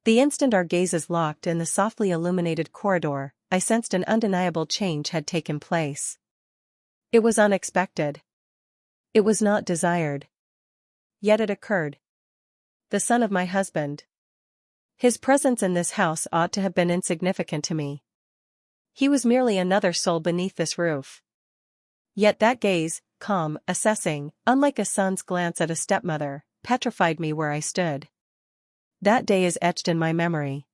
The instant our gazes locked in the softly illuminated corridor, I sensed an undeniable change had taken place. It was unexpected. It was not desired. Yet it occurred. The son of my husband. His presence in this house ought to have been insignificant to me. He was merely another soul beneath this roof. Yet that gaze, calm, assessing, unlike a son's glance at a stepmother, petrified me where I stood. That day is etched in my memory.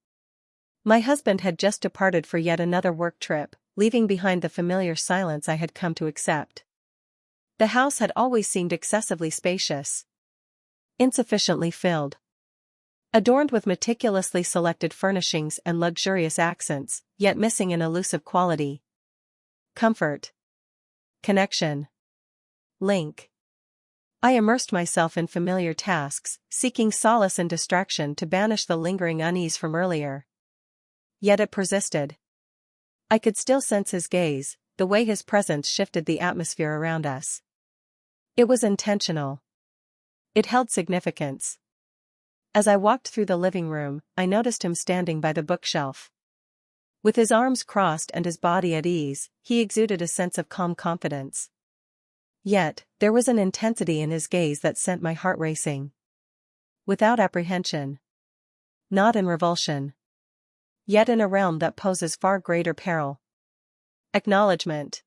My husband had just departed for yet another work trip, leaving behind the familiar silence I had come to accept. The house had always seemed excessively spacious. Insufficiently filled. Adorned with meticulously selected furnishings and luxurious accents, yet missing an elusive quality. Comfort. Connection. Link. I immersed myself in familiar tasks, seeking solace and distraction to banish the lingering unease from earlier. Yet it persisted. I could still sense his gaze, the way his presence shifted the atmosphere around us. It was intentional. It held significance. As I walked through the living room, I noticed him standing by the bookshelf. With his arms crossed and his body at ease, he exuded a sense of calm confidence. Yet, there was an intensity in his gaze that sent my heart racing. Without apprehension. Not in revulsion. Yet in a realm that poses far greater peril. Acknowledgement.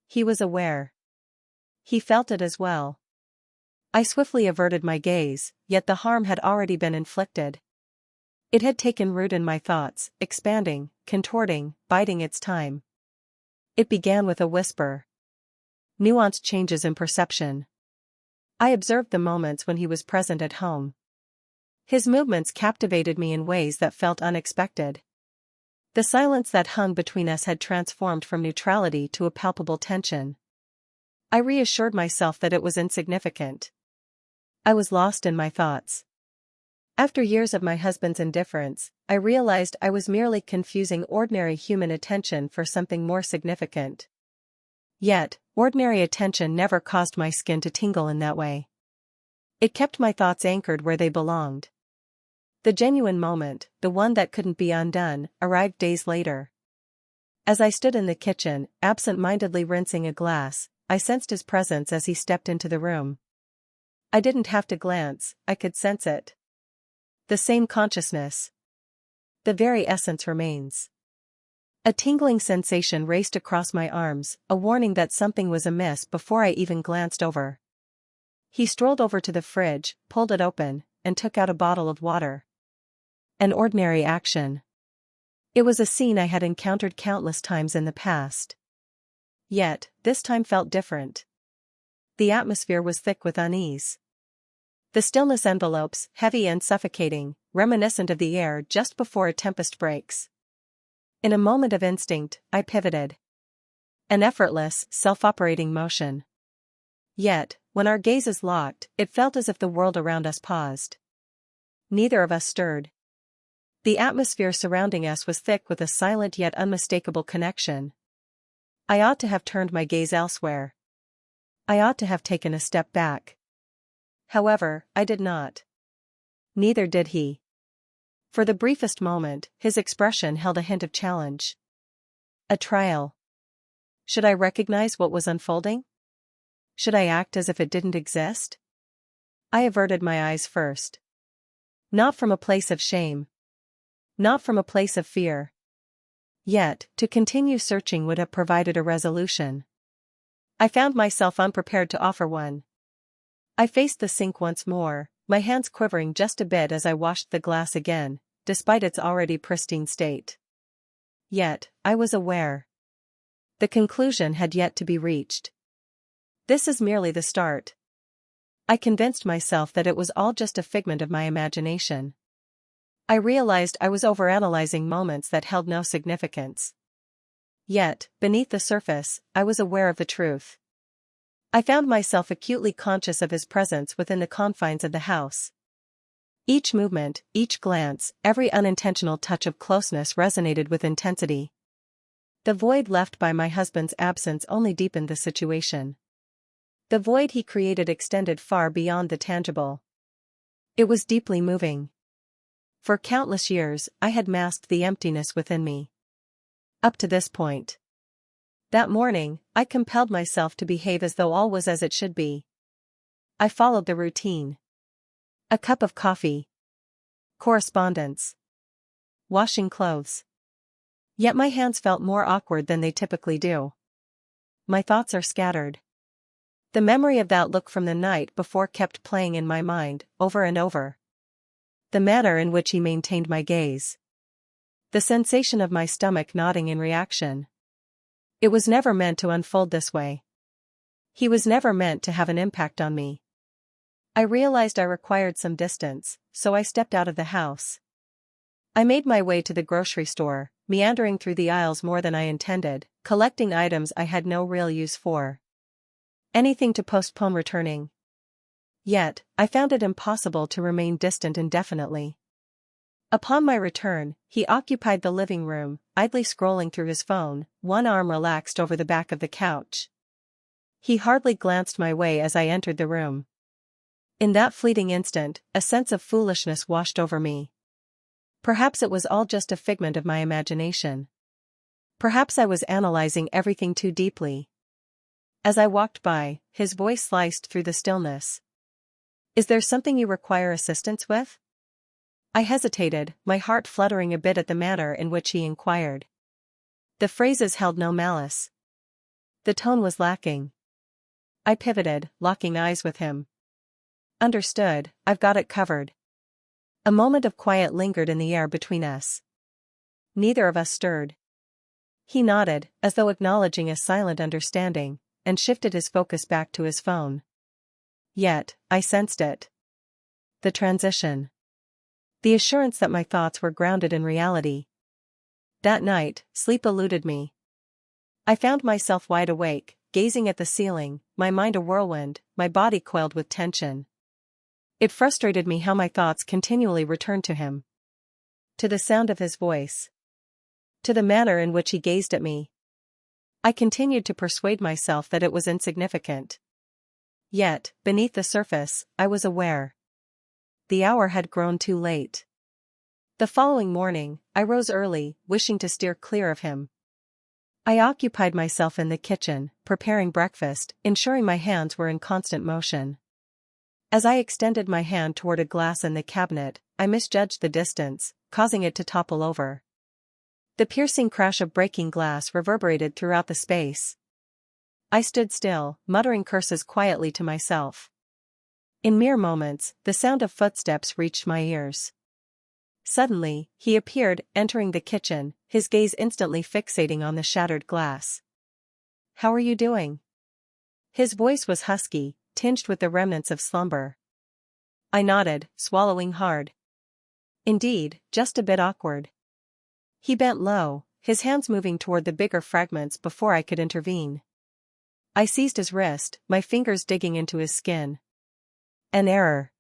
He was aware. He felt it as well. I swiftly averted my gaze, yet the harm had already been inflicted. It had taken root in my thoughts, expanding, contorting, biding its time. It began with a whisper. Nuanced changes in perception. I observed the moments when he was present at home. His movements captivated me in ways that felt unexpected. The silence that hung between us had transformed from neutrality to a palpable tension. I reassured myself that it was insignificant. I was lost in my thoughts. After years of my husband's indifference, I realized I was merely confusing ordinary human attention for something more significant. Yet, ordinary attention never caused my skin to tingle in that way. It kept my thoughts anchored where they belonged. The genuine moment, the one that couldn't be undone, arrived days later. As I stood in the kitchen, absent-mindedly rinsing a glass, I sensed his presence as he stepped into the room. I didn't have to glance, I could sense it. The same consciousness. The very essence remains. A tingling sensation raced across my arms, a warning that something was amiss before I even glanced over. He strolled over to the fridge, pulled it open, and took out a bottle of water. An ordinary action. It was a scene I had encountered countless times in the past. Yet, this time felt different. The atmosphere was thick with unease. The stillness envelopes, heavy and suffocating, reminiscent of the air just before a tempest breaks. In a moment of instinct, I pivoted. An effortless, self-operating motion. Yet, when our gazes locked, it felt as if the world around us paused. Neither of us stirred. The atmosphere surrounding us was thick with a silent yet unmistakable connection. I ought to have turned my gaze elsewhere. I ought to have taken a step back. However, I did not. Neither did he. For the briefest moment, his expression held a hint of challenge. A trial. Should I recognize what was unfolding? Should I act as if it didn't exist? I averted my eyes first. Not from a place of shame. Not from a place of fear. Yet, to continue searching would have provided a resolution. I found myself unprepared to offer one. I faced the sink once more, my hands quivering just a bit as I washed the glass again, despite its already pristine state. Yet, I was aware. The conclusion had yet to be reached. This is merely the start. I convinced myself that it was all just a figment of my imagination. I realized I was overanalyzing moments that held no significance. Yet, beneath the surface, I was aware of the truth. I found myself acutely conscious of his presence within the confines of the house. Each movement, each glance, every unintentional touch of closeness resonated with intensity. The void left by my husband's absence only deepened the situation. The void he created extended far beyond the tangible. It was deeply moving. For countless years, I had masked the emptiness within me. Up to this point. That morning, I compelled myself to behave as though all was as it should be. I followed the routine. A cup of coffee. Correspondence. Washing clothes. Yet my hands felt more awkward than they typically do. My thoughts are scattered. The memory of that look from the night before kept playing in my mind, over and over. The manner in which he maintained my gaze. The sensation of my stomach nodding in reaction. It was never meant to unfold this way. He was never meant to have an impact on me. I realized I required some distance, so I stepped out of the house. I made my way to the grocery store, meandering through the aisles more than I intended, collecting items I had no real use for. Anything to postpone returning. Yet, I found it impossible to remain distant indefinitely. Upon my return, he occupied the living room, idly scrolling through his phone, one arm relaxed over the back of the couch. He hardly glanced my way as I entered the room. In that fleeting instant, a sense of foolishness washed over me. Perhaps it was all just a figment of my imagination. Perhaps I was analyzing everything too deeply. As I walked by, his voice sliced through the stillness. "Is there something you require assistance with?" I hesitated, my heart fluttering a bit at the manner in which he inquired. The phrases held no malice. The tone was lacking. I pivoted, locking eyes with him. "Understood, I've got it covered." A moment of quiet lingered in the air between us. Neither of us stirred. He nodded, as though acknowledging a silent understanding, and shifted his focus back to his phone. Yet, I sensed it. The transition. The assurance that my thoughts were grounded in reality. That night, sleep eluded me. I found myself wide awake, gazing at the ceiling, my mind a whirlwind, my body coiled with tension. It frustrated me how my thoughts continually returned to him. To the sound of his voice. To the manner in which he gazed at me. I continued to persuade myself that it was insignificant. Yet, beneath the surface, I was aware. The hour had grown too late. The following morning, I rose early, wishing to steer clear of him. I occupied myself in the kitchen, preparing breakfast, ensuring my hands were in constant motion. As I extended my hand toward a glass in the cabinet, I misjudged the distance, causing it to topple over. The piercing crash of breaking glass reverberated throughout the space. I stood still, muttering curses quietly to myself. In mere moments, the sound of footsteps reached my ears. Suddenly, he appeared, entering the kitchen, his gaze instantly fixating on the shattered glass. "How are you doing?" His voice was husky, tinged with the remnants of slumber. I nodded, swallowing hard. Indeed, just a bit awkward. He bent low, his hands moving toward the bigger fragments before I could intervene. I seized his wrist, my fingers digging into his skin. An error.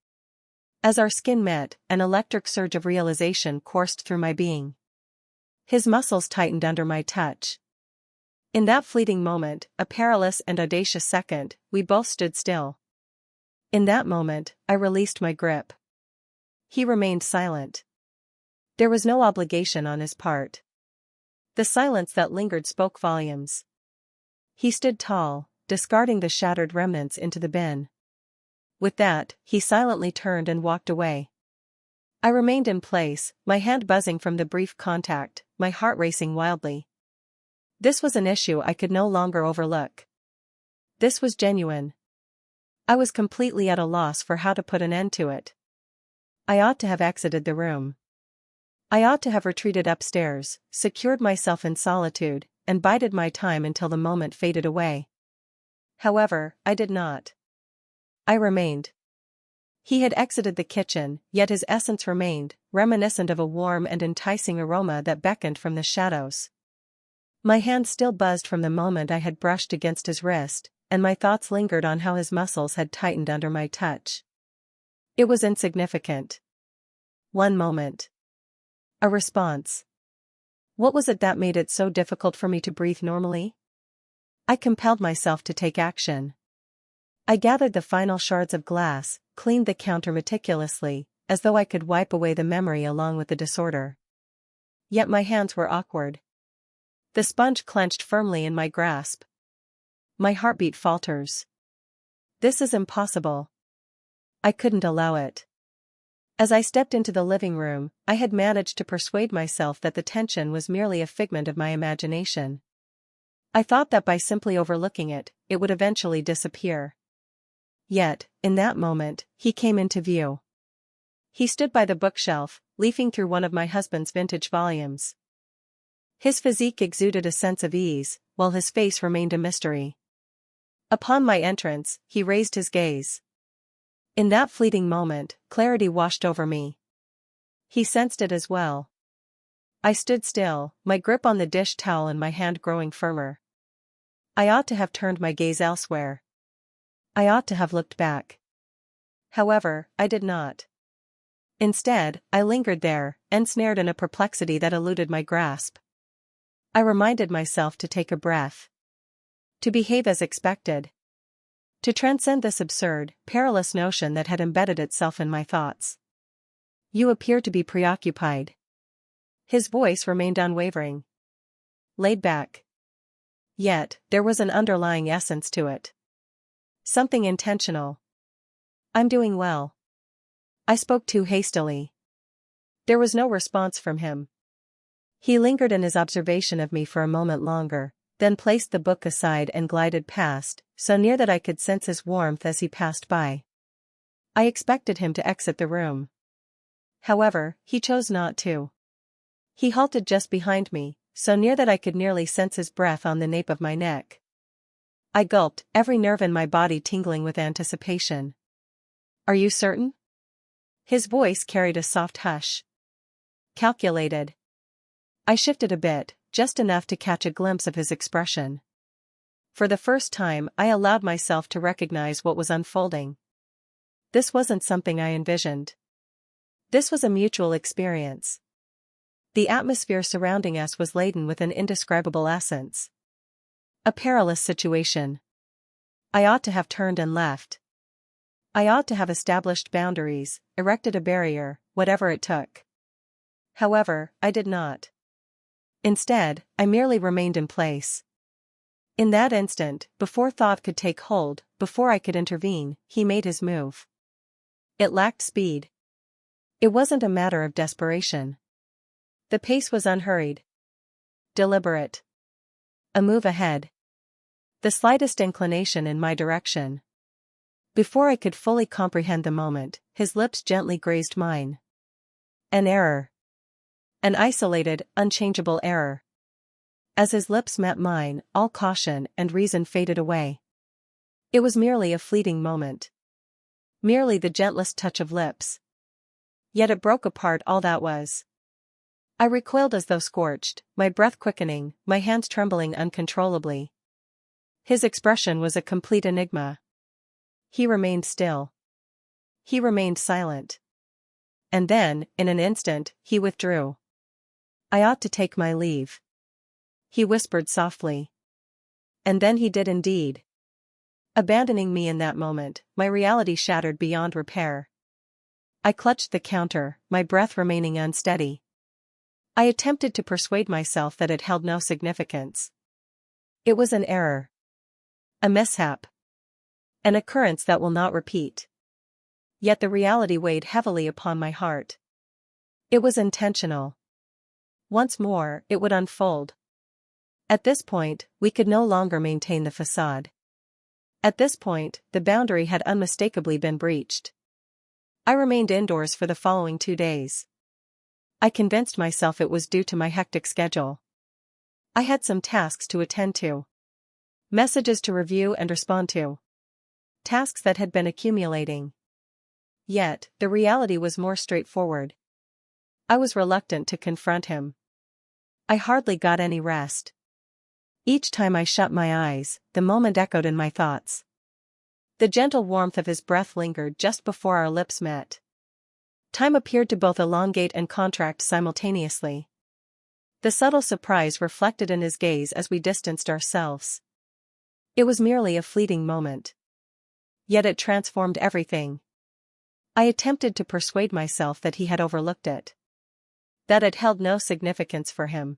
As our skin met, an electric surge of realization coursed through my being. His muscles tightened under my touch. In that fleeting moment, a perilous and audacious second, we both stood still. In that moment, I released my grip. He remained silent. There was no obligation on his part. The silence that lingered spoke volumes. He stood tall, discarding the shattered remnants into the bin. With that, he silently turned and walked away. I remained in place, my hand buzzing from the brief contact, my heart racing wildly. This was an issue I could no longer overlook. This was genuine. I was completely at a loss for how to put an end to it. I ought to have exited the room. I ought to have retreated upstairs, secured myself in solitude, and bided my time until the moment faded away. However, I did not. I remained. He had exited the kitchen, yet his essence remained, reminiscent of a warm and enticing aroma that beckoned from the shadows. My hand still buzzed from the moment I had brushed against his wrist, and my thoughts lingered on how his muscles had tightened under my touch. It was insignificant. One moment. A response. What was it that made it so difficult for me to breathe normally? I compelled myself to take action. I gathered the final shards of glass, cleaned the counter meticulously, as though I could wipe away the memory along with the disorder. Yet my hands were awkward. The sponge clenched firmly in my grasp. My heartbeat falters. This is impossible. I couldn't allow it. As I stepped into the living room, I had managed to persuade myself that the tension was merely a figment of my imagination. I thought that by simply overlooking it, it would eventually disappear. Yet, in that moment, he came into view. He stood by the bookshelf, leafing through one of my husband's vintage volumes. His physique exuded a sense of ease, while his face remained a mystery. Upon my entrance, he raised his gaze. In that fleeting moment, clarity washed over me. He sensed it as well. I stood still, my grip on the dish towel and my hand growing firmer. I ought to have turned my gaze elsewhere. I ought to have looked back. However, I did not. Instead, I lingered there, ensnared in a perplexity that eluded my grasp. I reminded myself to take a breath. To behave as expected. To transcend this absurd, perilous notion that had embedded itself in my thoughts. You appear to be preoccupied. His voice remained unwavering. Laid back. Yet, there was an underlying essence to it. Something intentional. I'm doing well. I spoke too hastily. There was no response from him. He lingered in his observation of me for a moment longer, then placed the book aside and glided past, so near that I could sense his warmth as he passed by. I expected him to exit the room. However, he chose not to. He halted just behind me, so near that I could nearly sense his breath on the nape of my neck. I gulped, every nerve in my body tingling with anticipation. Are you certain? His voice carried a soft hush. Calculated. I shifted a bit, just enough to catch a glimpse of his expression. For the first time, I allowed myself to recognize what was unfolding. This wasn't something I envisioned. This was a mutual experience. The atmosphere surrounding us was laden with an indescribable essence. A perilous situation. I ought to have turned and left. I ought to have established boundaries, erected a barrier, whatever it took. However, I did not. Instead, I merely remained in place. In that instant, before thought could take hold, before I could intervene, he made his move. It lacked speed. It wasn't a matter of desperation. The pace was unhurried. Deliberate. A move ahead. The slightest inclination in my direction. Before I could fully comprehend the moment, his lips gently grazed mine. An error. An isolated, unchangeable error. As his lips met mine, all caution and reason faded away. It was merely a fleeting moment. Merely the gentlest touch of lips. Yet it broke apart all that was. I recoiled as though scorched, my breath quickening, my hands trembling uncontrollably. His expression was a complete enigma. He remained still. He remained silent. And then, in an instant, he withdrew. I ought to take my leave. He whispered softly. And then he did indeed. Abandoning me in that moment, my reality shattered beyond repair. I clutched the counter, my breath remaining unsteady. I attempted to persuade myself that it held no significance. It was an error. A mishap. An occurrence that will not repeat. Yet the reality weighed heavily upon my heart. It was intentional. Once more, it would unfold. At this point, we could no longer maintain the facade. At this point, the boundary had unmistakably been breached. I remained indoors for the following 2 days. I convinced myself it was due to my hectic schedule. I had some tasks to attend to. Messages to review and respond to. Tasks that had been accumulating. Yet, the reality was more straightforward. I was reluctant to confront him. I hardly got any rest. Each time I shut my eyes, the moment echoed in my thoughts. The gentle warmth of his breath lingered just before our lips met. Time appeared to both elongate and contract simultaneously. The subtle surprise reflected in his gaze as we distanced ourselves. It was merely a fleeting moment. Yet it transformed everything. I attempted to persuade myself that he had overlooked it. That it held no significance for him.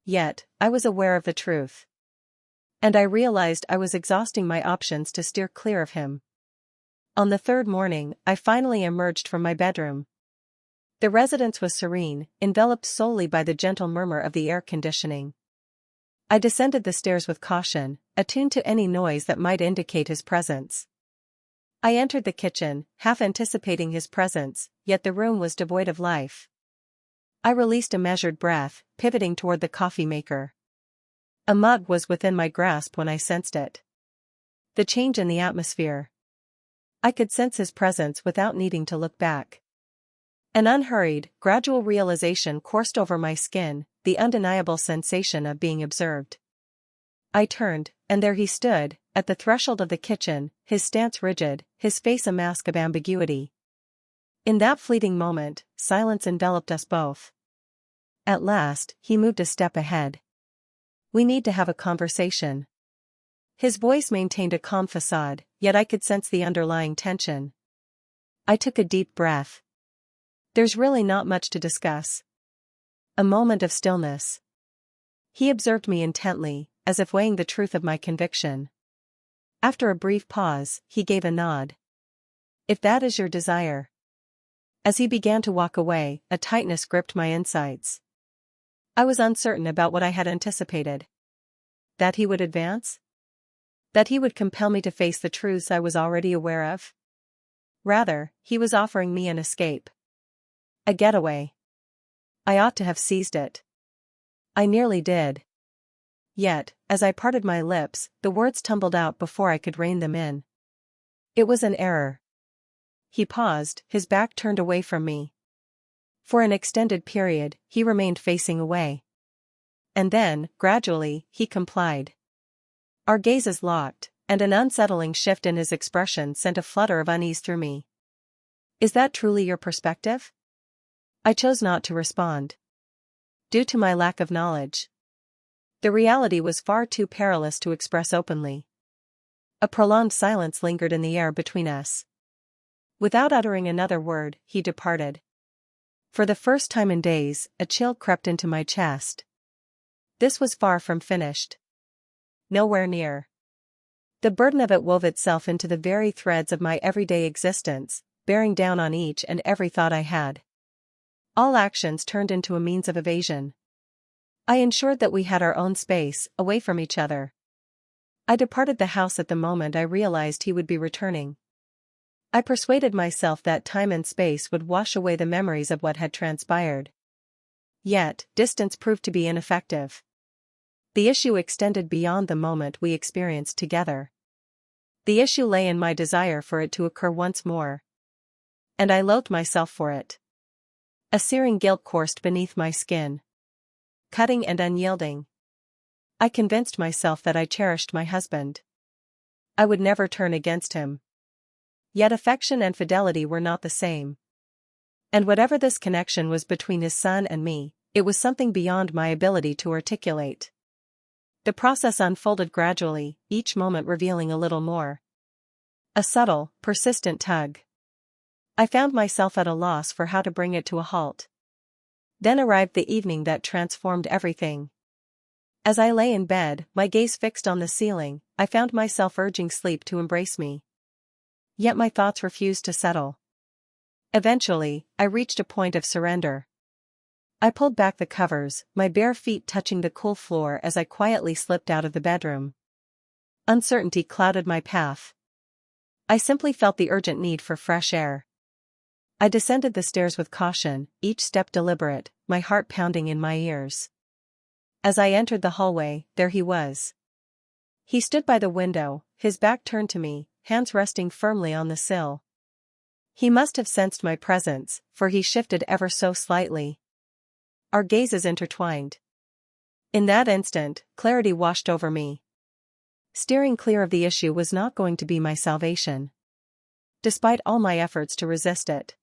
Yet, I was aware of the truth. And I realized I was exhausting my options to steer clear of him. On the third morning, I finally emerged from my bedroom. The residence was serene, enveloped solely by the gentle murmur of the air conditioning. I descended the stairs with caution, attuned to any noise that might indicate his presence. I entered the kitchen, half anticipating his presence, yet the room was devoid of life. I released a measured breath, pivoting toward the coffee maker. A mug was within my grasp when I sensed it. The change in the atmosphere. I could sense his presence without needing to look back. An unhurried, gradual realization coursed over my skin, the undeniable sensation of being observed. I turned, and there he stood, at the threshold of the kitchen, his stance rigid, his face a mask of ambiguity. In that fleeting moment, silence enveloped us both. At last, he moved a step ahead. "We need to have a conversation." His voice maintained a calm facade, yet I could sense the underlying tension. I took a deep breath. "There's really not much to discuss." A moment of stillness. He observed me intently, as if weighing the truth of my conviction. After a brief pause, he gave a nod. "If that is your desire." As he began to walk away, a tightness gripped my insides. I was uncertain about what I had anticipated. That he would advance? That he would compel me to face the truths I was already aware of? Rather, he was offering me an escape. A getaway. I ought to have seized it. I nearly did. Yet, as I parted my lips, the words tumbled out before I could rein them in. It was an error. He paused, his back turned away from me. For an extended period, he remained facing away. And then, gradually, he complied. Our gazes locked, and an unsettling shift in his expression sent a flutter of unease through me. "Is that truly your perspective?" I chose not to respond. Due to my lack of knowledge. The reality was far too perilous to express openly. A prolonged silence lingered in the air between us. Without uttering another word, he departed. For the first time in days, a chill crept into my chest. This was far from finished. Nowhere near. The burden of it wove itself into the very threads of my everyday existence, bearing down on each and every thought I had. All actions turned into a means of evasion. I ensured that we had our own space, away from each other. I departed the house at the moment I realized he would be returning. I persuaded myself that time and space would wash away the memories of what had transpired. Yet, distance proved to be ineffective. The issue extended beyond the moment we experienced together. The issue lay in my desire for it to occur once more. And I loathed myself for it. A searing guilt coursed beneath my skin. Cutting and unyielding. I convinced myself that I cherished my husband. I would never turn against him. Yet affection and fidelity were not the same. And whatever this connection was between his son and me, it was something beyond my ability to articulate. The process unfolded gradually, each moment revealing a little more. A subtle, persistent tug. I found myself at a loss for how to bring it to a halt. Then arrived the evening that transformed everything. As I lay in bed, my gaze fixed on the ceiling, I found myself urging sleep to embrace me. Yet my thoughts refused to settle. Eventually, I reached a point of surrender. I pulled back the covers, my bare feet touching the cool floor as I quietly slipped out of the bedroom. Uncertainty clouded my path. I simply felt the urgent need for fresh air. I descended the stairs with caution, each step deliberate, my heart pounding in my ears. As I entered the hallway, there he was. He stood by the window, his back turned to me, hands resting firmly on the sill. He must have sensed my presence, for he shifted ever so slightly. Our gazes intertwined. In that instant, clarity washed over me. Steering clear of the issue was not going to be my salvation. Despite all my efforts to resist it.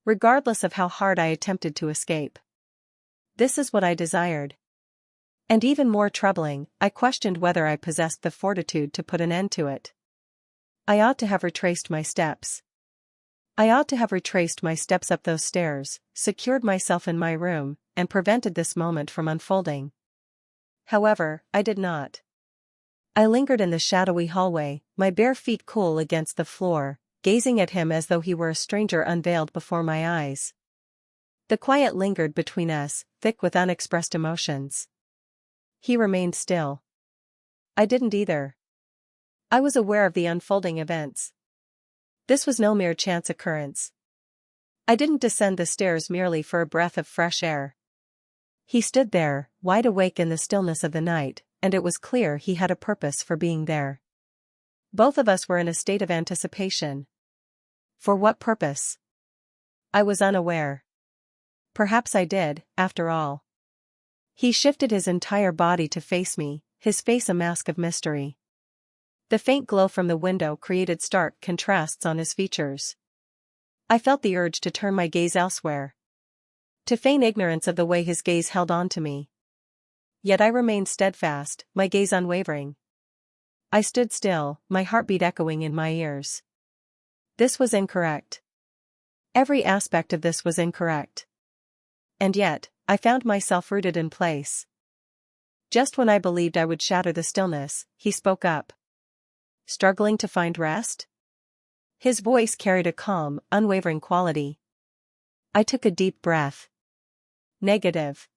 Regardless of how hard I attempted to escape. This is what I desired. And even more troubling, I questioned whether I possessed the fortitude to put an end to it. I ought to have retraced my steps. I ought to have retraced my steps up those stairs, secured myself in my room, and prevented this moment from unfolding. However, I did not. I lingered in the shadowy hallway, my bare feet cool against the floor, gazing at him as though he were a stranger unveiled before my eyes. The quiet lingered between us, thick with unexpressed emotions. He remained still. I didn't either. I was aware of the unfolding events. This was no mere chance occurrence. I didn't descend the stairs merely for a breath of fresh air. He stood there, wide awake in the stillness of the night, and it was clear he had a purpose for being there. Both of us were in a state of anticipation. For what purpose? I was unaware. Perhaps I did, after all. He shifted his entire body to face me, his face a mask of mystery. The faint glow from the window created stark contrasts on his features. I felt the urge to turn my gaze elsewhere. To feign ignorance of the way his gaze held on to me. Yet I remained steadfast, my gaze unwavering. I stood still, my heartbeat echoing in my ears. This was incorrect. Every aspect of this was incorrect. And yet, I found myself rooted in place. Just when I believed I would shatter the stillness, he spoke up. Struggling to find rest? His voice carried a calm, unwavering quality. I took a deep breath. Negative.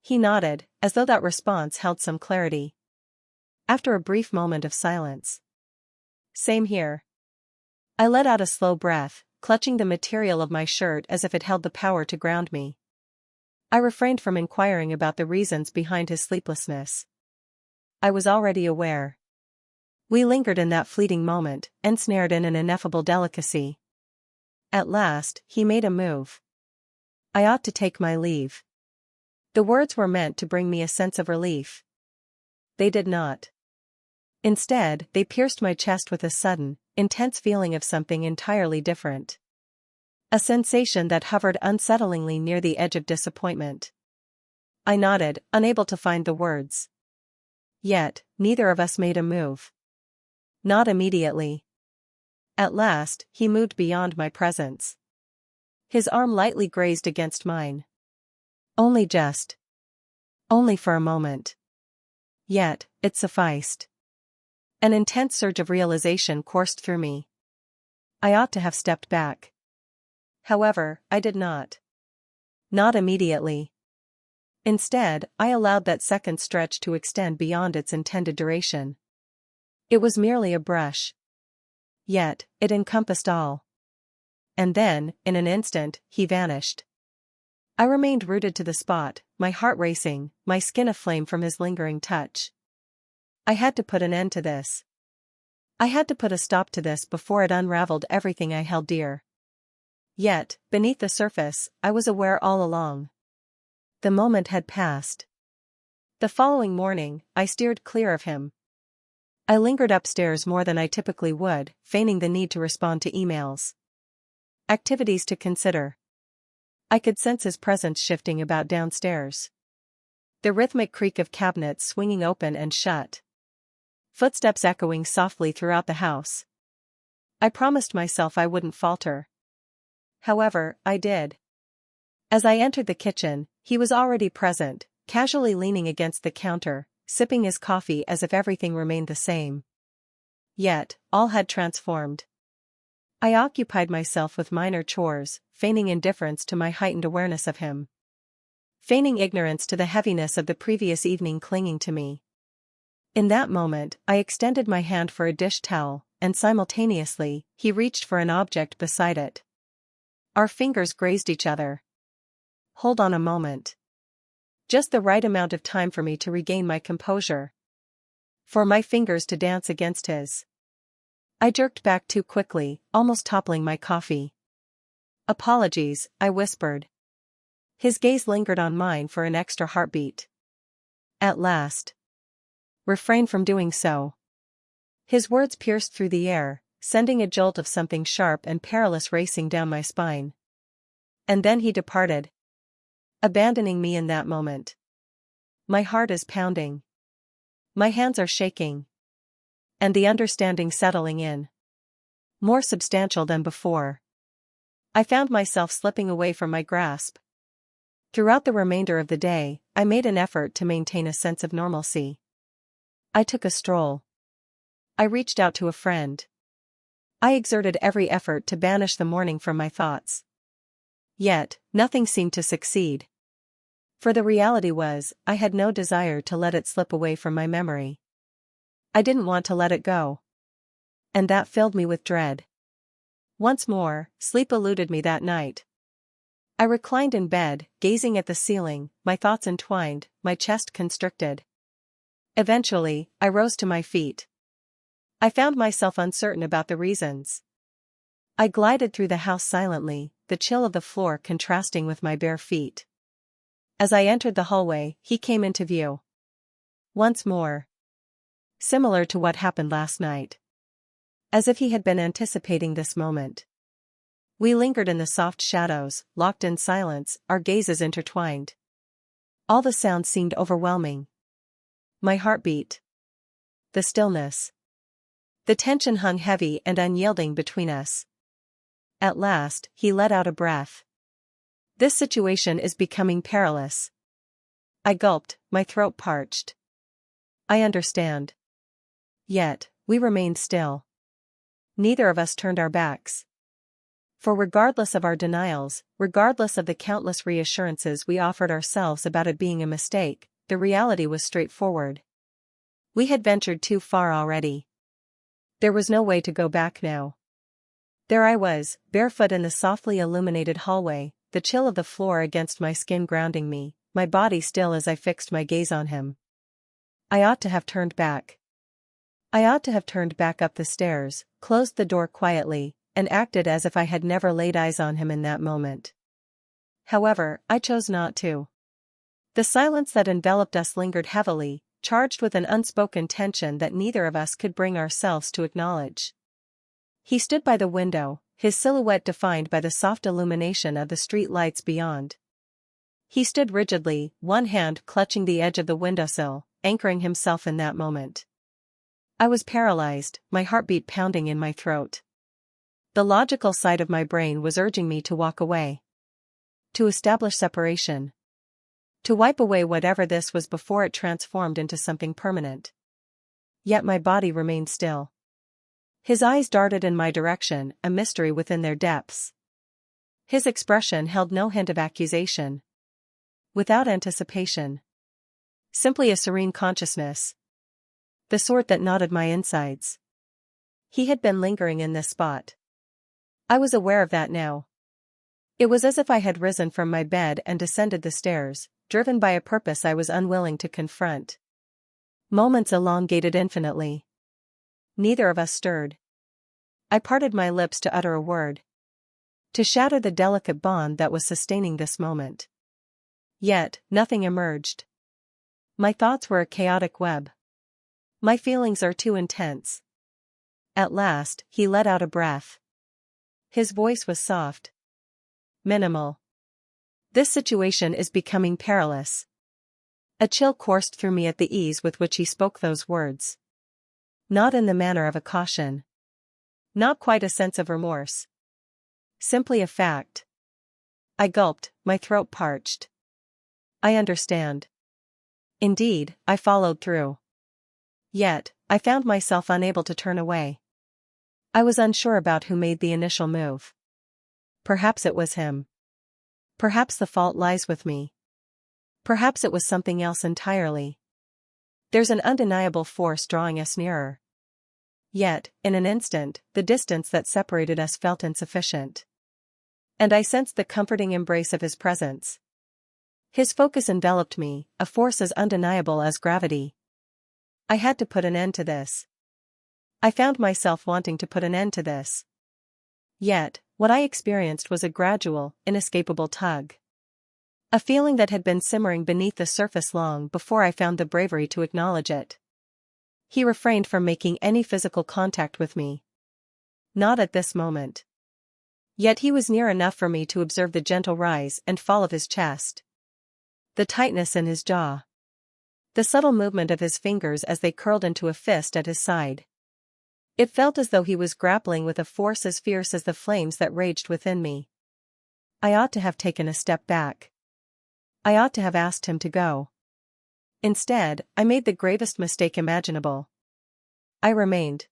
He nodded, as though that response held some clarity. After a brief moment of silence. Same here. I let out a slow breath, clutching the material of my shirt as if it held the power to ground me. I refrained from inquiring about the reasons behind his sleeplessness. I was already aware. We lingered in that fleeting moment, ensnared in an ineffable delicacy. At last, he made a move. I ought to take my leave. The words were meant to bring me a sense of relief. They did not. Instead, they pierced my chest with a sudden, intense feeling of something entirely different. A sensation that hovered unsettlingly near the edge of disappointment. I nodded, unable to find the words. Yet, neither of us made a move. Not immediately. At last, he moved beyond my presence. His arm lightly grazed against mine. Only just. Only for a moment. Yet, it sufficed. An intense surge of realization coursed through me. I ought to have stepped back. However, I did not. Not immediately. Instead, I allowed that second stretch to extend beyond its intended duration. It was merely a brush. Yet, it encompassed all. And then, in an instant, he vanished. I remained rooted to the spot, my heart racing, my skin aflame from his lingering touch. I had to put an end to this. I had to put a stop to this before it unraveled everything I held dear. Yet, beneath the surface, I was aware all along. The moment had passed. The following morning, I steered clear of him. I lingered upstairs more than I typically would, feigning the need to respond to emails. Activities to consider. I could sense his presence shifting about downstairs. The rhythmic creak of cabinets swinging open and shut. Footsteps echoing softly throughout the house. I promised myself I wouldn't falter. However, I did. As I entered the kitchen, he was already present, casually leaning against the counter, sipping his coffee as if everything remained the same. Yet, all had transformed. I occupied myself with minor chores, feigning indifference to my heightened awareness of him. Feigning ignorance to the heaviness of the previous evening clinging to me. In that moment, I extended my hand for a dish towel, and simultaneously, he reached for an object beside it. Our fingers grazed each other. Hold on a moment. Just the right amount of time for me to regain my composure. For my fingers to dance against his. I jerked back too quickly, almost toppling my coffee. Apologies, I whispered. His gaze lingered on mine for an extra heartbeat. At last. Refrain from doing so. His words pierced through the air, sending a jolt of something sharp and perilous racing down my spine. And then he departed. Abandoning me in that moment. My heart is pounding. My hands are shaking. And the understanding settling in. More substantial than before. I found myself slipping away from my grasp. Throughout the remainder of the day, I made an effort to maintain a sense of normalcy. I took a stroll. I reached out to a friend. I exerted every effort to banish the morning from my thoughts. Yet, nothing seemed to succeed. For the reality was, I had no desire to let it slip away from my memory. I didn't want to let it go. And that filled me with dread. Once more, sleep eluded me that night. I reclined in bed, gazing at the ceiling, my thoughts entwined, my chest constricted. Eventually, I rose to my feet. I found myself uncertain about the reasons. I glided through the house silently, the chill of the floor contrasting with my bare feet. As I entered the hallway, he came into view. Once more. Similar to what happened last night. As if he had been anticipating this moment. We lingered in the soft shadows, locked in silence, our gazes intertwined. All the sounds seemed overwhelming. My heart beat. The stillness. The tension hung heavy and unyielding between us. At last, he let out a breath. This situation is becoming perilous. I gulped, my throat parched. I understand. Yet, we remained still. Neither of us turned our backs. For regardless of our denials, regardless of the countless reassurances we offered ourselves about it being a mistake, the reality was straightforward. We had ventured too far already. There was no way to go back now. There I was, barefoot in the softly illuminated hallway, the chill of the floor against my skin grounding me, my body still as I fixed my gaze on him. I ought to have turned back. I ought to have turned back up the stairs, closed the door quietly, and acted as if I had never laid eyes on him in that moment. However, I chose not to. The silence that enveloped us lingered heavily, charged with an unspoken tension that neither of us could bring ourselves to acknowledge. He stood by the window, his silhouette defined by the soft illumination of the street lights beyond. He stood rigidly, one hand clutching the edge of the windowsill, anchoring himself in that moment. I was paralyzed, my heartbeat pounding in my throat. The logical side of my brain was urging me to walk away. To establish separation. To wipe away whatever this was before it transformed into something permanent. Yet my body remained still. His eyes darted in my direction, a mystery within their depths. His expression held no hint of accusation. Without anticipation. Simply a serene consciousness. The sort that knotted my insides. He had been lingering in this spot. I was aware of that now. It was as if I had risen from my bed and descended the stairs, driven by a purpose I was unwilling to confront. Moments elongated infinitely. Neither of us stirred. I parted my lips to utter a word. To shatter the delicate bond that was sustaining this moment. Yet, nothing emerged. My thoughts were a chaotic web. My feelings are too intense. At last, he let out a breath. His voice was soft. Minimal. This situation is becoming perilous. A chill coursed through me at the ease with which he spoke those words. Not in the manner of a caution. Not quite a sense of remorse. Simply a fact. I gulped, my throat parched. I understand. Indeed, I followed through. Yet, I found myself unable to turn away. I was unsure about who made the initial move. Perhaps it was him. Perhaps the fault lies with me. Perhaps it was something else entirely. There's an undeniable force drawing us nearer. Yet, in an instant, the distance that separated us felt insufficient. And I sensed the comforting embrace of his presence. His focus enveloped me, a force as undeniable as gravity. I had to put an end to this. I found myself wanting to put an end to this. Yet, what I experienced was a gradual, inescapable tug. A feeling that had been simmering beneath the surface long before I found the bravery to acknowledge it. He refrained from making any physical contact with me. Not at this moment. Yet he was near enough for me to observe the gentle rise and fall of his chest. The tightness in his jaw. The subtle movement of his fingers as they curled into a fist at his side. It felt as though he was grappling with a force as fierce as the flames that raged within me. I ought to have taken a step back. I ought to have asked him to go. Instead, I made the gravest mistake imaginable. I remained.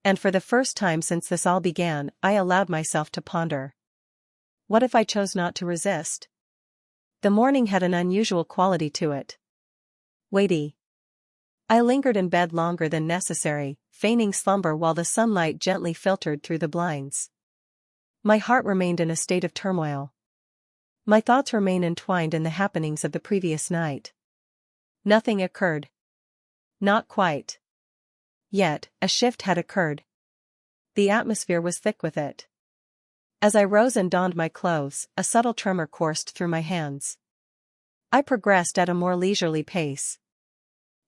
And for the first time since this all began, I allowed myself to ponder. What if I chose not to resist? The morning had an unusual quality to it. Weighty. I lingered in bed longer than necessary, feigning slumber while the sunlight gently filtered through the blinds. My heart remained in a state of turmoil. My thoughts remained entwined in the happenings of the previous night. Nothing occurred. Not quite. Yet, a shift had occurred. The atmosphere was thick with it. As I rose and donned my clothes, a subtle tremor coursed through my hands. I progressed at a more leisurely pace.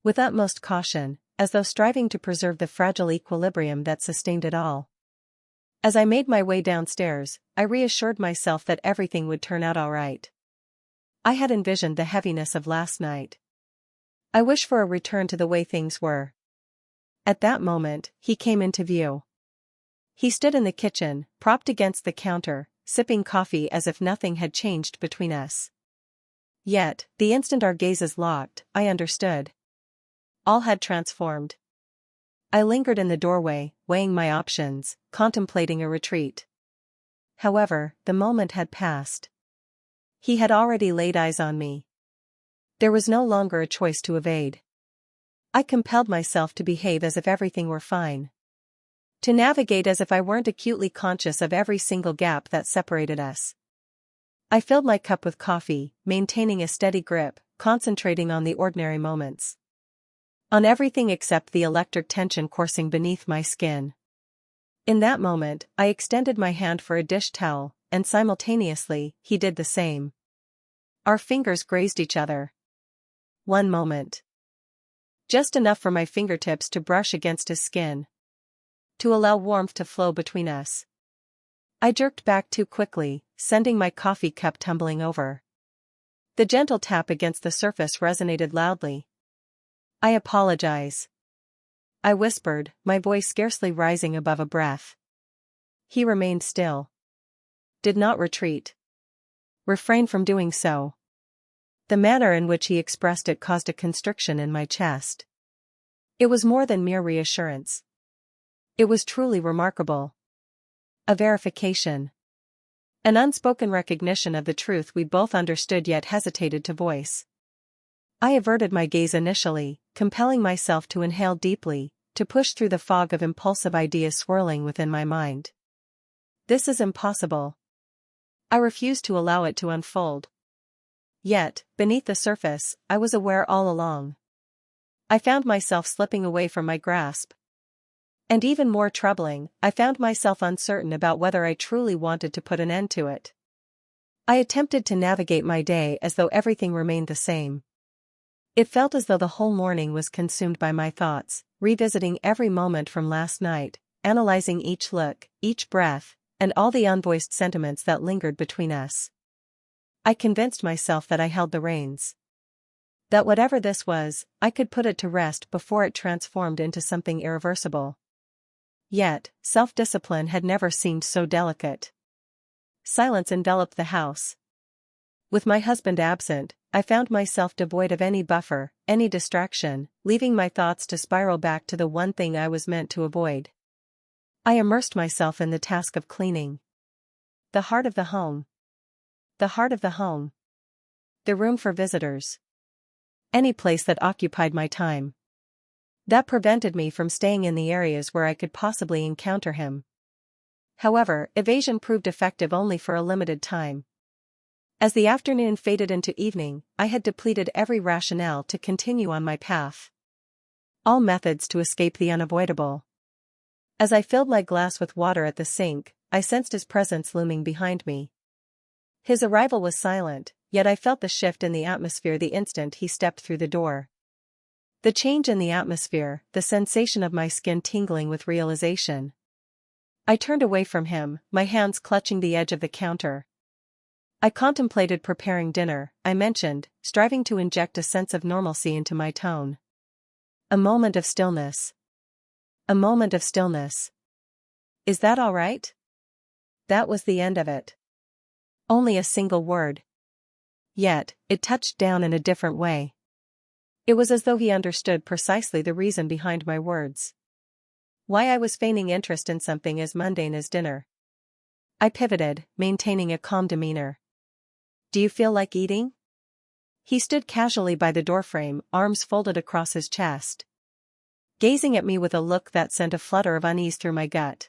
With utmost caution, as though striving to preserve the fragile equilibrium that sustained it all. As I made my way downstairs, I reassured myself that everything would turn out all right. I had envisioned the heaviness of last night. I wished for a return to the way things were. At that moment, he came into view. He stood in the kitchen, propped against the counter, sipping coffee as if nothing had changed between us. Yet, the instant our gazes locked, I understood. All had transformed. I lingered in the doorway, weighing my options, contemplating a retreat. However, the moment had passed. He had already laid eyes on me. There was no longer a choice to evade. I compelled myself to behave as if everything were fine. To navigate as if I weren't acutely conscious of every single gap that separated us. I filled my cup with coffee, maintaining a steady grip, concentrating on the ordinary moments. On everything except the electric tension coursing beneath my skin. In that moment, I extended my hand for a dish towel, and simultaneously, he did the same. Our fingers grazed each other. One moment. Just enough for my fingertips to brush against his skin. To allow warmth to flow between us. I jerked back too quickly, sending my coffee cup tumbling over. The gentle tap against the surface resonated loudly. I apologize. I whispered, my voice scarcely rising above a breath. He remained still. Did not retreat. Refrained from doing so. The manner in which he expressed it caused a constriction in my chest. It was more than mere reassurance. It was truly remarkable. A verification. An unspoken recognition of the truth we both understood yet hesitated to voice. I averted my gaze initially, compelling myself to inhale deeply, to push through the fog of impulsive ideas swirling within my mind. This is impossible. I refused to allow it to unfold. Yet, beneath the surface, I was aware all along. I found myself slipping away from my grasp. And even more troubling, I found myself uncertain about whether I truly wanted to put an end to it. I attempted to navigate my day as though everything remained the same. It felt as though the whole morning was consumed by my thoughts, revisiting every moment from last night, analyzing each look, each breath, and all the unvoiced sentiments that lingered between us. I convinced myself that I held the reins. That whatever this was, I could put it to rest before it transformed into something irreversible. Yet, self-discipline had never seemed so delicate. Silence enveloped the house. With my husband absent, I found myself devoid of any buffer, any distraction, leaving my thoughts to spiral back to the one thing I was meant to avoid. I immersed myself in the task of cleaning. The heart of the home. The heart of the home. The room for visitors. Any place that occupied my time. That prevented me from staying in the areas where I could possibly encounter him. However, evasion proved effective only for a limited time. As the afternoon faded into evening, I had depleted every rationale to continue on my path. All methods to escape the unavoidable. As I filled my glass with water at the sink, I sensed his presence looming behind me. His arrival was silent, yet I felt the shift in the atmosphere the instant he stepped through the door. The change in the atmosphere, the sensation of my skin tingling with realization. I turned away from him, my hands clutching the edge of the counter. I contemplated preparing dinner, I mentioned, striving to inject a sense of normalcy into my tone. A moment of stillness. A moment of stillness. Is that all right? That was the end of it. Only a single word. Yet, it touched down in a different way. It was as though he understood precisely the reason behind my words. Why I was feigning interest in something as mundane as dinner. I pivoted, maintaining a calm demeanor. "Do you feel like eating?" He stood casually by the doorframe, arms folded across his chest, gazing at me with a look that sent a flutter of unease through my gut.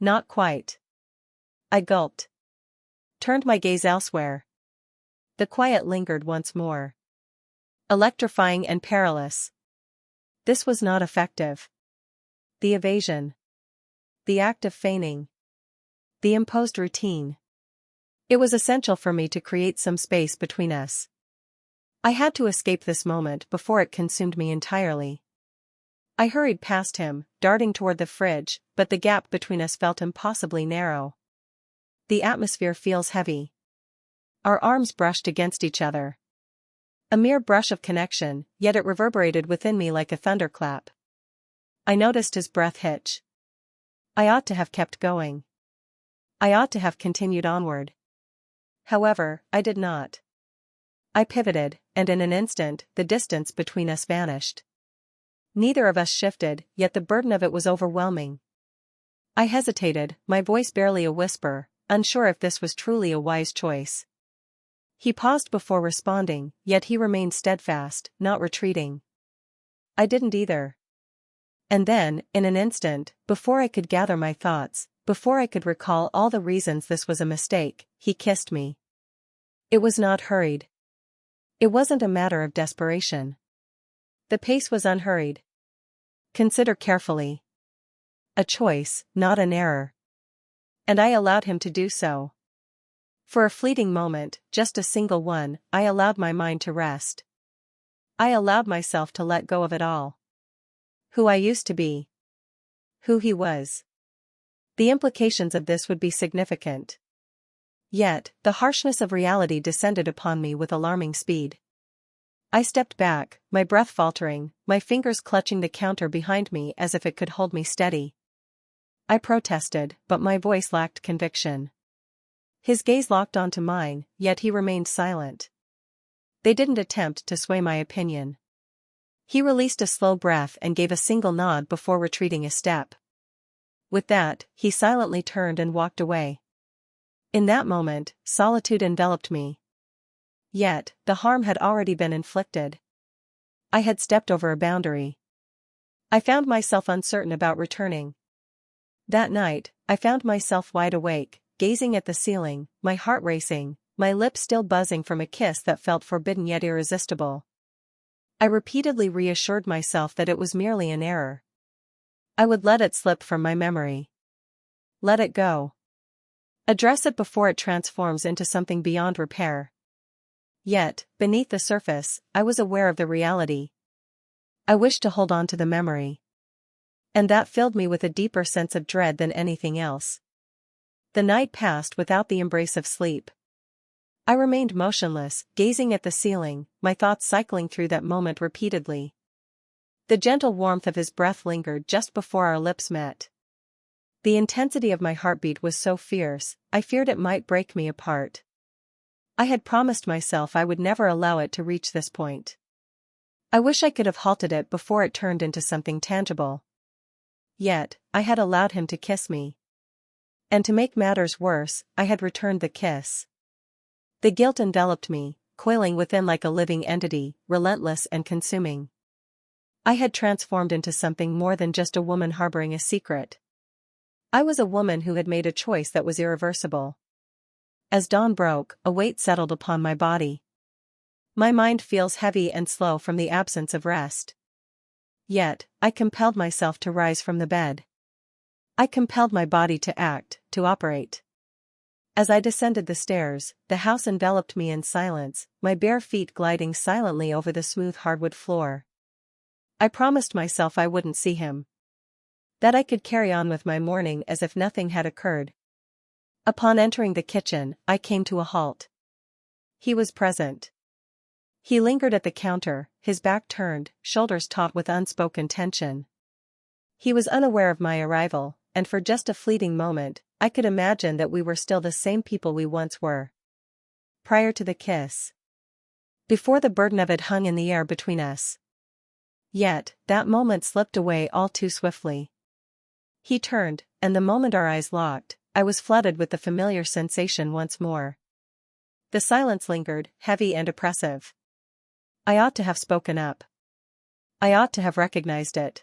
"Not quite." I gulped. Turned my gaze elsewhere. The quiet lingered once more. Electrifying and perilous. This was not effective. The evasion. The act of feigning. The imposed routine. It was essential for me to create some space between us. I had to escape this moment before it consumed me entirely. I hurried past him, darting toward the fridge, but the gap between us felt impossibly narrow. The atmosphere feels heavy. Our arms brushed against each other. A mere brush of connection, yet it reverberated within me like a thunderclap. I noticed his breath hitch. I ought to have kept going. I ought to have continued onward. However, I did not. I pivoted, and in an instant, the distance between us vanished. Neither of us shifted, yet the burden of it was overwhelming. I hesitated, my voice barely a whisper, unsure if this was truly a wise choice. He paused before responding, yet he remained steadfast, not retreating. I didn't either. And then, in an instant, before I could gather my thoughts, before I could recall all the reasons this was a mistake, he kissed me. It was not hurried. It wasn't a matter of desperation. The pace was unhurried. Consider carefully. A choice, not an error. And I allowed him to do so. For a fleeting moment, just a single one, I allowed my mind to rest. I allowed myself to let go of it all. Who I used to be. Who he was. The implications of this would be significant. Yet, the harshness of reality descended upon me with alarming speed. I stepped back, my breath faltering, my fingers clutching the counter behind me as if it could hold me steady. I protested, but my voice lacked conviction. His gaze locked onto mine, yet he remained silent. They didn't attempt to sway my opinion. He released a slow breath and gave a single nod before retreating a step. With that, he silently turned and walked away. In that moment, solitude enveloped me. Yet, the harm had already been inflicted. I had stepped over a boundary. I found myself uncertain about returning. That night, I found myself wide awake, gazing at the ceiling, my heart racing, my lips still buzzing from a kiss that felt forbidden yet irresistible. I repeatedly reassured myself that it was merely an error. I would let it slip from my memory. Let it go. Address it before it transforms into something beyond repair. Yet, beneath the surface, I was aware of the reality. I wished to hold on to the memory. And that filled me with a deeper sense of dread than anything else. The night passed without the embrace of sleep. I remained motionless, gazing at the ceiling, my thoughts cycling through that moment repeatedly. The gentle warmth of his breath lingered just before our lips met. The intensity of my heartbeat was so fierce, I feared it might break me apart. I had promised myself I would never allow it to reach this point. I wish I could have halted it before it turned into something tangible. Yet, I had allowed him to kiss me. And to make matters worse, I had returned the kiss. The guilt enveloped me, coiling within like a living entity, relentless and consuming. I had transformed into something more than just a woman harboring a secret. I was a woman who had made a choice that was irreversible. As dawn broke, a weight settled upon my body. My mind feels heavy and slow from the absence of rest. Yet, I compelled myself to rise from the bed. I compelled my body to act, to operate. As I descended the stairs, the house enveloped me in silence, my bare feet gliding silently over the smooth hardwood floor. I promised myself I wouldn't see him. That I could carry on with my morning as if nothing had occurred. Upon entering the kitchen, I came to a halt. He was present. He lingered at the counter, his back turned, shoulders taut with unspoken tension. He was unaware of my arrival, and for just a fleeting moment, I could imagine that we were still the same people we once were. Prior to the kiss. Before the burden of it hung in the air between us. Yet, that moment slipped away all too swiftly. He turned, and the moment our eyes locked, I was flooded with the familiar sensation once more. The silence lingered, heavy and oppressive. I ought to have spoken up. I ought to have recognized it.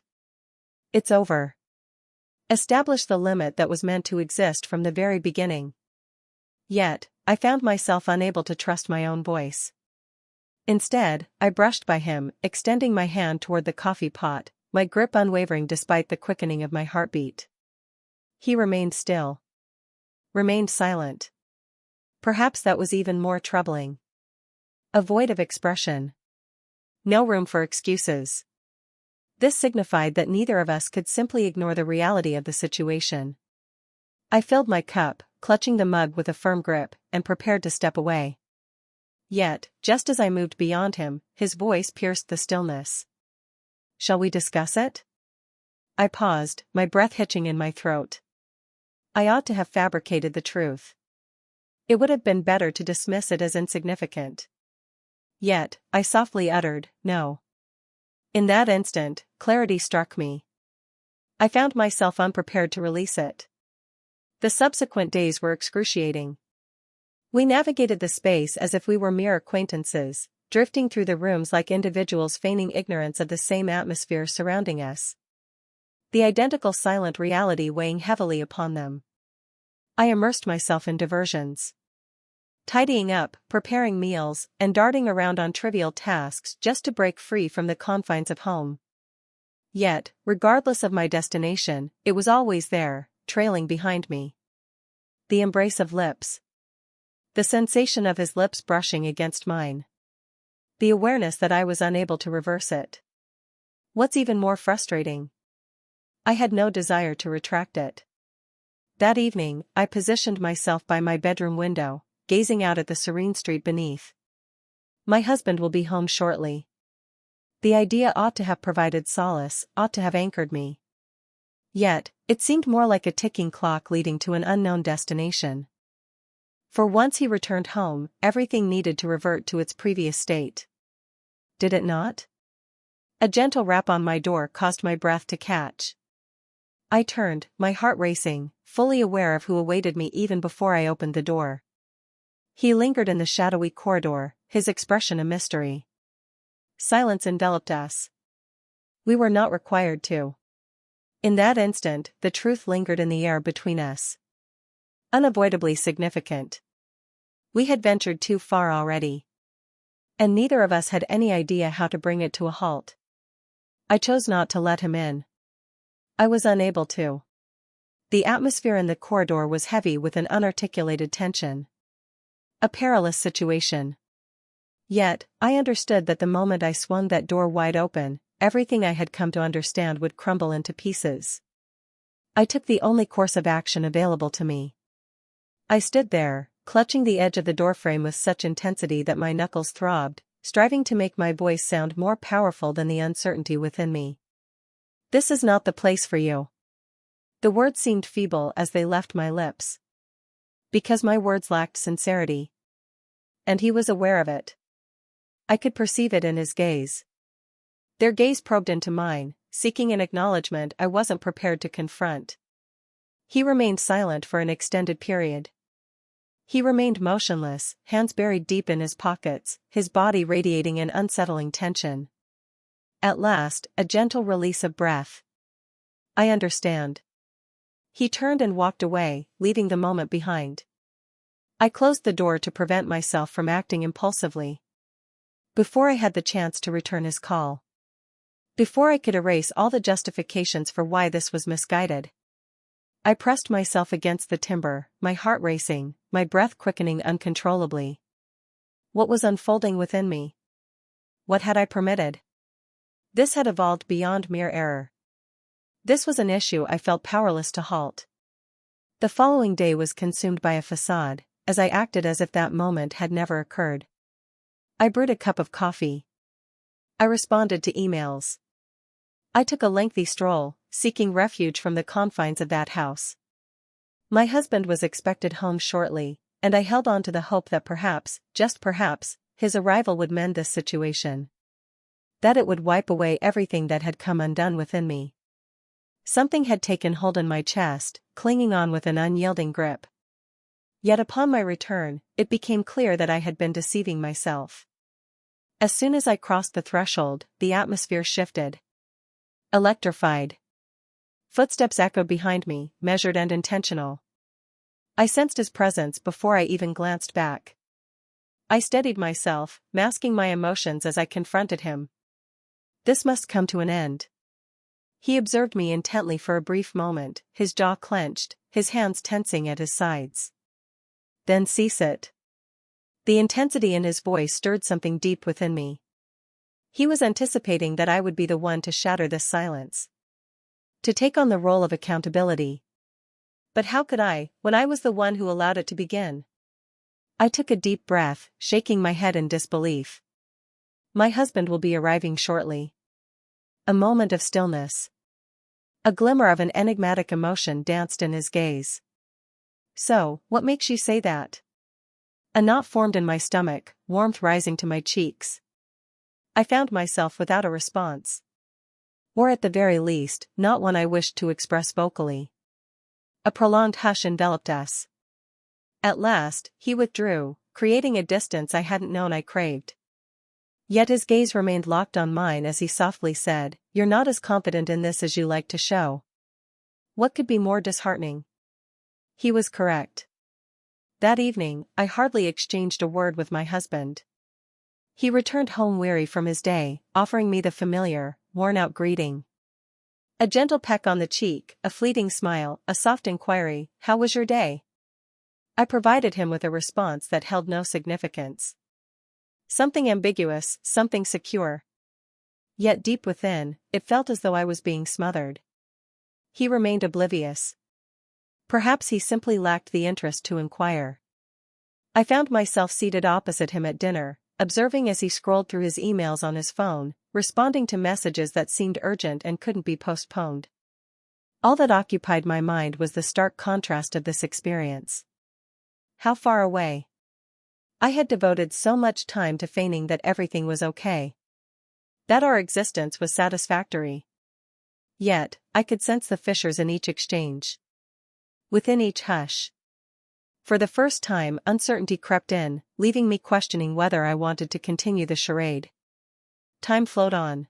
It's over. Establish the limit that was meant to exist from the very beginning. Yet, I found myself unable to trust my own voice. Instead, I brushed by him, extending my hand toward the coffee pot, my grip unwavering despite the quickening of my heartbeat. He remained still. Remained silent. Perhaps that was even more troubling. A void of expression. No room for excuses. This signified that neither of us could simply ignore the reality of the situation. I filled my cup, clutching the mug with a firm grip, and prepared to step away. Yet, just as I moved beyond him, his voice pierced the stillness. Shall we discuss it? I paused, my breath hitching in my throat. I ought to have fabricated the truth. It would have been better to dismiss it as insignificant. Yet, I softly uttered, no. In that instant, clarity struck me. I found myself unprepared to release it. The subsequent days were excruciating. We navigated the space as if we were mere acquaintances, drifting through the rooms like individuals feigning ignorance of the same atmosphere surrounding us. The identical silent reality weighing heavily upon them. I immersed myself in diversions. Tidying up, preparing meals, and darting around on trivial tasks just to break free from the confines of home. Yet, regardless of my destination, it was always there, trailing behind me. The embrace of lips. The sensation of his lips brushing against mine. The awareness that I was unable to reverse it. What's even more frustrating? I had no desire to retract it. That evening, I positioned myself by my bedroom window, gazing out at the serene street beneath. My husband will be home shortly. The idea ought to have provided solace, ought to have anchored me. Yet, it seemed more like a ticking clock leading to an unknown destination. For once he returned home, everything needed to revert to its previous state. Did it not? A gentle rap on my door caused my breath to catch. I turned, my heart racing, fully aware of who awaited me even before I opened the door. He lingered in the shadowy corridor, his expression a mystery. Silence enveloped us. We were not required to. In that instant, the truth lingered in the air between us. Unavoidably significant. We had ventured too far already. And neither of us had any idea how to bring it to a halt. I chose not to let him in. I was unable to. The atmosphere in the corridor was heavy with an unarticulated tension. A perilous situation. Yet, I understood that the moment I swung that door wide open, everything I had come to understand would crumble into pieces. I took the only course of action available to me. I stood there, clutching the edge of the doorframe with such intensity that my knuckles throbbed, striving to make my voice sound more powerful than the uncertainty within me. This is not the place for you. The words seemed feeble as they left my lips. Because my words lacked sincerity. And he was aware of it. I could perceive it in his gaze. Their gaze probed into mine, seeking an acknowledgement I wasn't prepared to confront. He remained silent for an extended period. He remained motionless, hands buried deep in his pockets, his body radiating an unsettling tension. At last, a gentle release of breath. I understand. He turned and walked away, leaving the moment behind. I closed the door to prevent myself from acting impulsively. Before I had the chance to return his call. Before I could erase all the justifications for why this was misguided. I pressed myself against the timber, my heart racing, my breath quickening uncontrollably. What was unfolding within me? What had I permitted? This had evolved beyond mere error. This was an issue I felt powerless to halt. The following day was consumed by a facade, as I acted as if that moment had never occurred. I brewed a cup of coffee. I responded to emails. I took a lengthy stroll, seeking refuge from the confines of that house. My husband was expected home shortly, and I held on to the hope that perhaps, just perhaps, his arrival would mend this situation. That it would wipe away everything that had come undone within me. Something had taken hold in my chest, clinging on with an unyielding grip. Yet upon my return, it became clear that I had been deceiving myself. As soon as I crossed the threshold, the atmosphere shifted. Electrified. Footsteps echoed behind me, measured and intentional. I sensed his presence before I even glanced back. I steadied myself, masking my emotions as I confronted him. This must come to an end. He observed me intently for a brief moment, his jaw clenched, his hands tensing at his sides. Then cease it. The intensity in his voice stirred something deep within me. He was anticipating that I would be the one to shatter this silence. To take on the role of accountability. But how could I, when I was the one who allowed it to begin? I took a deep breath, shaking my head in disbelief. My husband will be arriving shortly. A moment of stillness. A glimmer of an enigmatic emotion danced in his gaze. So, what makes you say that? A knot formed in my stomach, warmth rising to my cheeks. I found myself without a response. Or at the very least, not one I wished to express vocally. A prolonged hush enveloped us. At last, he withdrew, creating a distance I hadn't known I craved. Yet his gaze remained locked on mine as he softly said, "You're not as confident in this as you like to show." What could be more disheartening? He was correct. That evening, I hardly exchanged a word with my husband. He returned home weary from his day, offering me the familiar, worn-out greeting. A gentle peck on the cheek, a fleeting smile, a soft inquiry, "How was your day?" I provided him with a response that held no significance. Something ambiguous, something secure. Yet deep within, it felt as though I was being smothered. He remained oblivious. Perhaps he simply lacked the interest to inquire. I found myself seated opposite him at dinner, observing as he scrolled through his emails on his phone, responding to messages that seemed urgent and couldn't be postponed. All that occupied my mind was the stark contrast of this experience. How far away? I had devoted so much time to feigning that everything was okay. That our existence was satisfactory. Yet, I could sense the fissures in each exchange. Within each hush. For the first time, uncertainty crept in, leaving me questioning whether I wanted to continue the charade. Time flowed on.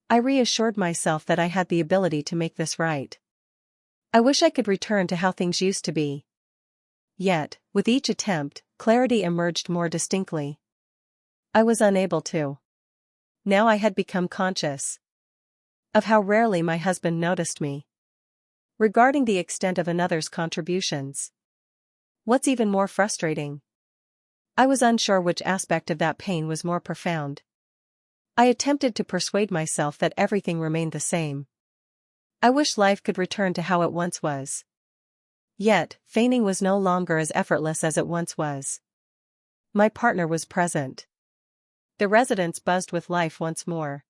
I reassured myself that I had the ability to make this right. I wish I could return to how things used to be. Yet, with each attempt, clarity emerged more distinctly. I was unable to. Now I had become conscious of how rarely my husband noticed me. Regarding the extent of another's contributions. What's even more frustrating? I was unsure which aspect of that pain was more profound. I attempted to persuade myself that everything remained the same. I wish life could return to how it once was. Yet, feigning was no longer as effortless as it once was. My partner was present. The residence buzzed with life once more.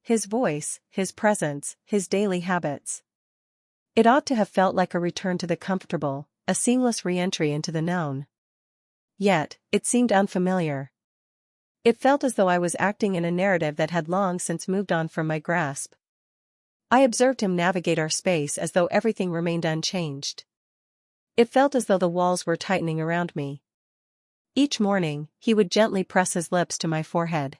His voice, his presence, his daily habits. It ought to have felt like a return to the comfortable, a seamless re-entry into the known. Yet, it seemed unfamiliar. It felt as though I was acting in a narrative that had long since moved on from my grasp. I observed him navigate our space as though everything remained unchanged. It felt as though the walls were tightening around me. Each morning, he would gently press his lips to my forehead.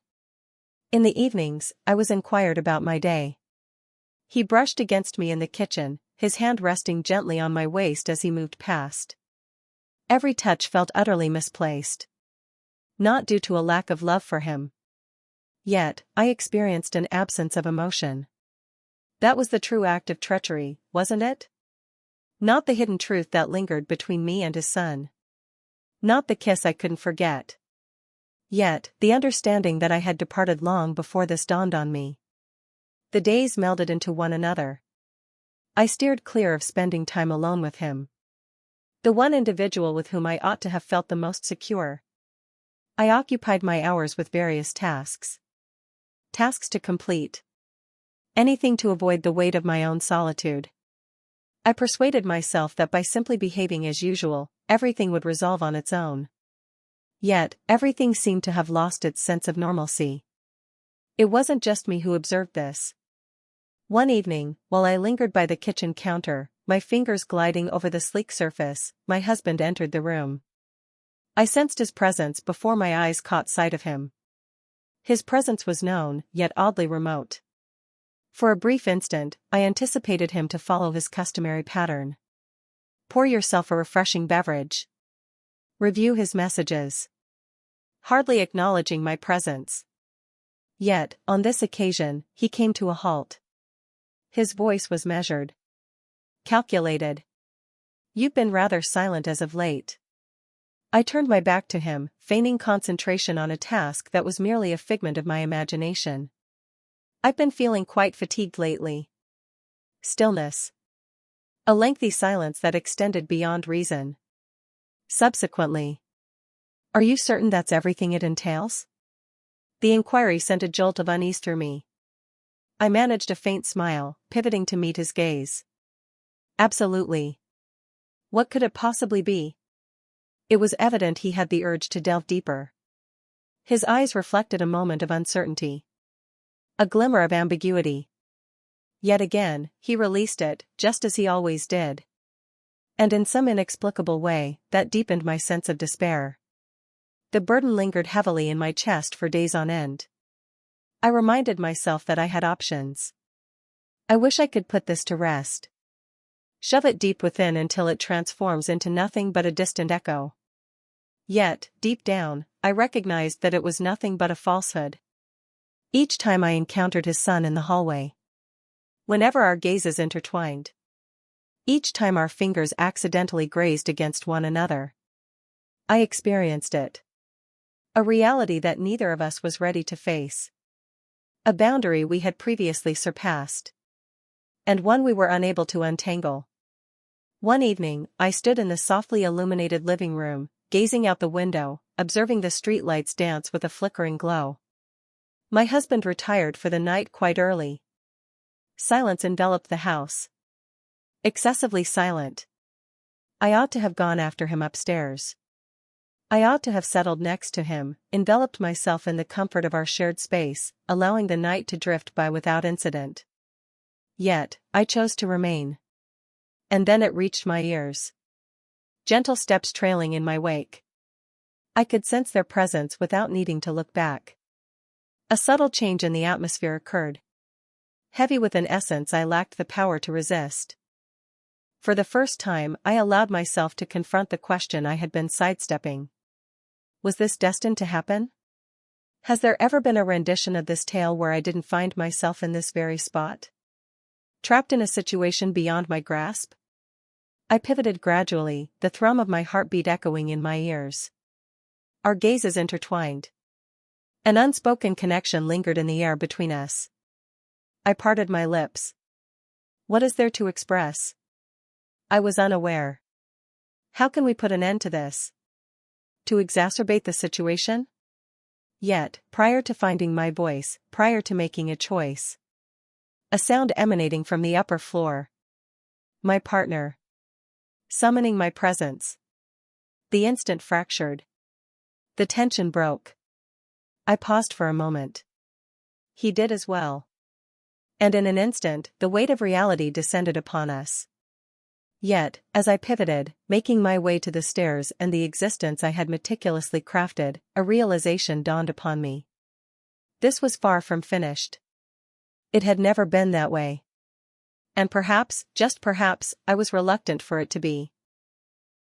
In the evenings, I was inquired about my day. He brushed against me in the kitchen, his hand resting gently on my waist as he moved past. Every touch felt utterly misplaced. Not due to a lack of love for him. Yet, I experienced an absence of emotion. That was the true act of treachery, wasn't it? Not the hidden truth that lingered between me and his son. Not the kiss I couldn't forget. Yet, the understanding that I had departed long before this dawned on me. The days melded into one another. I steered clear of spending time alone with him. The one individual with whom I ought to have felt the most secure. I occupied my hours with various tasks. Tasks to complete. Anything to avoid the weight of my own solitude. I persuaded myself that by simply behaving as usual, everything would resolve on its own. Yet, everything seemed to have lost its sense of normalcy. It wasn't just me who observed this. One evening, while I lingered by the kitchen counter, my fingers gliding over the sleek surface, my husband entered the room. I sensed his presence before my eyes caught sight of him. His presence was known, yet oddly remote. For a brief instant, I anticipated him to follow his customary pattern. Pour yourself a refreshing beverage. Review his messages. Hardly acknowledging my presence. Yet, on this occasion, he came to a halt. His voice was measured. Calculated. You've been rather silent as of late. I turned my back to him, feigning concentration on a task that was merely a figment of my imagination. I've been feeling quite fatigued lately. Stillness. A lengthy silence that extended beyond reason. Subsequently. Are you certain that's everything it entails? The inquiry sent a jolt of unease through me. I managed a faint smile, pivoting to meet his gaze. Absolutely. What could it possibly be? It was evident he had the urge to delve deeper. His eyes reflected a moment of uncertainty. A glimmer of ambiguity. Yet again, he released it, just as he always did. And in some inexplicable way, that deepened my sense of despair. The burden lingered heavily in my chest for days on end. I reminded myself that I had options. I wish I could put this to rest. Shove it deep within until it transforms into nothing but a distant echo. Yet, deep down, I recognized that it was nothing but a falsehood. Each time I encountered his son in the hallway. Whenever our gazes intertwined. Each time our fingers accidentally grazed against one another. I experienced it. A reality that neither of us was ready to face. A boundary we had previously surpassed. And one we were unable to untangle. One evening, I stood in the softly illuminated living room, gazing out the window, observing the streetlights dance with a flickering glow. My husband retired for the night quite early. Silence enveloped the house. Excessively silent. I ought to have gone after him upstairs. I ought to have settled next to him, enveloped myself in the comfort of our shared space, allowing the night to drift by without incident. Yet, I chose to remain. And then it reached my ears. Gentle steps trailing in my wake. I could sense their presence without needing to look back. A subtle change in the atmosphere occurred. Heavy with an essence I lacked the power to resist. For the first time, I allowed myself to confront the question I had been sidestepping. Was this destined to happen? Has there ever been a rendition of this tale where I didn't find myself in this very spot? Trapped in a situation beyond my grasp? I pivoted gradually, the thrum of my heartbeat echoing in my ears. Our gazes intertwined. An unspoken connection lingered in the air between us. I parted my lips. What is there to express? I was unaware. How can we put an end to this? To exacerbate the situation? Yet, prior to finding my voice, prior to making a choice. A sound emanating from the upper floor. My partner. Summoning my presence. The instant fractured. The tension broke. I paused for a moment. He did as well. And in an instant, the weight of reality descended upon us. Yet, as I pivoted, making my way to the stairs and the existence I had meticulously crafted, a realization dawned upon me. This was far from finished. It had never been that way. And perhaps, just perhaps, I was reluctant for it to be.